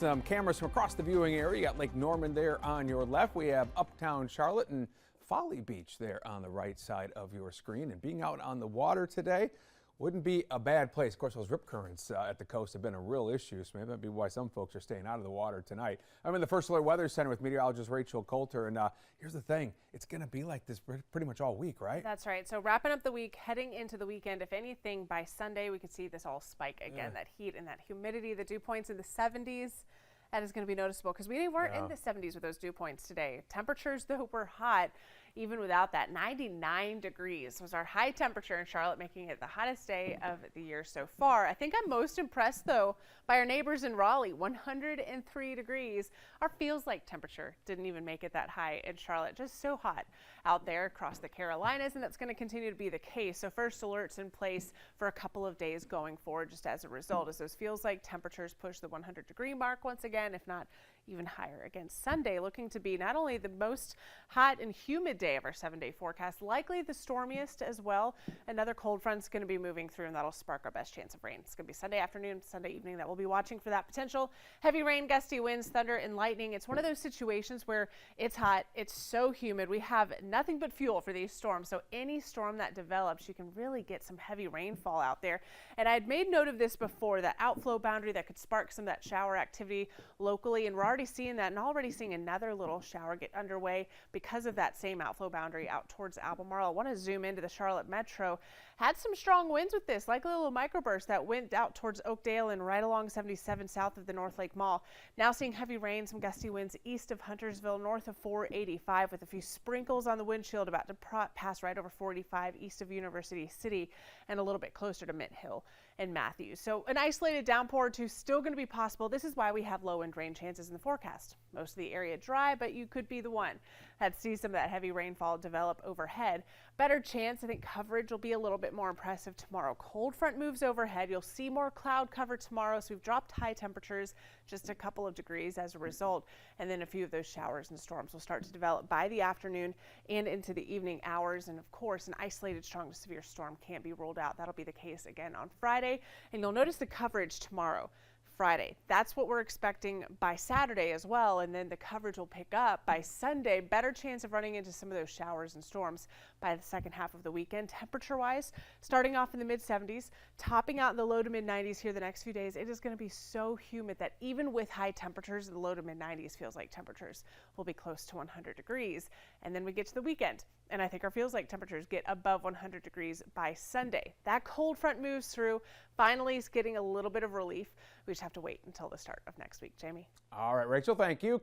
Some cameras from across the viewing area. You got Lake Norman there on your left. We have uptown Charlotte and Folly Beach there on the right side of your screen. And being out on the water today wouldn't be a bad place. Of course, those rip currents at the coast have been a real issue, so maybe that'd be why some folks are staying out of the water tonight. I'm in the First Alert Weather Center with meteorologist Rachel Coulter, and here's the thing. It's going to be like this pretty much all week, right? That's right. So wrapping up the week, heading into the weekend, if anything, by Sunday, we could see this all spike again, that heat and that humidity, the dew points in the 70s. That is going to be noticeable because we weren't in the 70s with those dew points today. Temperatures, though, were hot even without that. 99 degrees was our high temperature in Charlotte, making it the hottest day of the year so far. I think I'm most impressed, though, by our neighbors in Raleigh. 103 degrees. Our feels like temperature didn't even make it that high in Charlotte. Just so hot out there across the Carolinas, and that's going to continue to be the case. So first alerts in place for a couple of days going forward just as a result, as those feels like temperatures push the 100-degree mark once again, if not even higher. Again, Sunday looking to be not only the most hot and humid day of our 7-day forecast, likely the stormiest as well. Another cold front's going to be moving through, and that'll spark our best chance of rain. It's going to be Sunday afternoon, Sunday evening that we'll be watching for that potential heavy rain, gusty winds, thunder, and lightning. It's one of those situations where it's hot, it's so humid, we have nothing but fuel for these storms. So any storm that develops, you can really get some heavy rainfall out there. And I had made note of this before, that outflow boundary that could spark some of that shower activity locally, and we're already seeing that, and already seeing another little shower get underway because of that same outflow boundary out towards Albemarle. I want to zoom into the Charlotte Metro. Had some strong winds with this, like a little microburst that went out towards Oakdale and right along 77 south of the North Lake Mall. Now seeing heavy rain, some gusty winds east of Huntersville, north of 485, with a few sprinkles on the windshield, about to pass right over 45 east of University City and a little bit closer to Mint Hill and Matthews. So an isolated downpour or two still going to be possible. This is why we have low wind rain chances in the forecast. Most of the area dry, but you could be the one that sees some of that heavy rainfall develop overhead. Better chance, I think coverage will be a little bit more impressive tomorrow. Cold front moves overhead. You'll see more cloud cover tomorrow, so we've dropped high temperatures just a couple of degrees as a result, and then a few of those showers and storms will start to develop by the afternoon and into the evening hours. And of course, an isolated strong to severe storm can't be ruled out. That'll be the case again on Friday, and you'll notice the coverage tomorrow. Friday. That's what we're expecting by Saturday as well, and then the coverage will pick up by Sunday. Better chance of running into some of those showers and storms by the second half of the weekend. Temperature-wise, starting off in the mid-70s, topping out in the low to mid-90s here the next few days. It is going to be so humid that even with high temperatures, the low to mid-90s feels like temperatures will be close to 100 degrees. And then we get to the weekend, and I think our feels like temperatures get above 100 degrees by Sunday. That cold front moves through. Finally, it's getting a little bit of relief. We just have to wait until the start of next week. Jamie. All right, Rachel, thank you.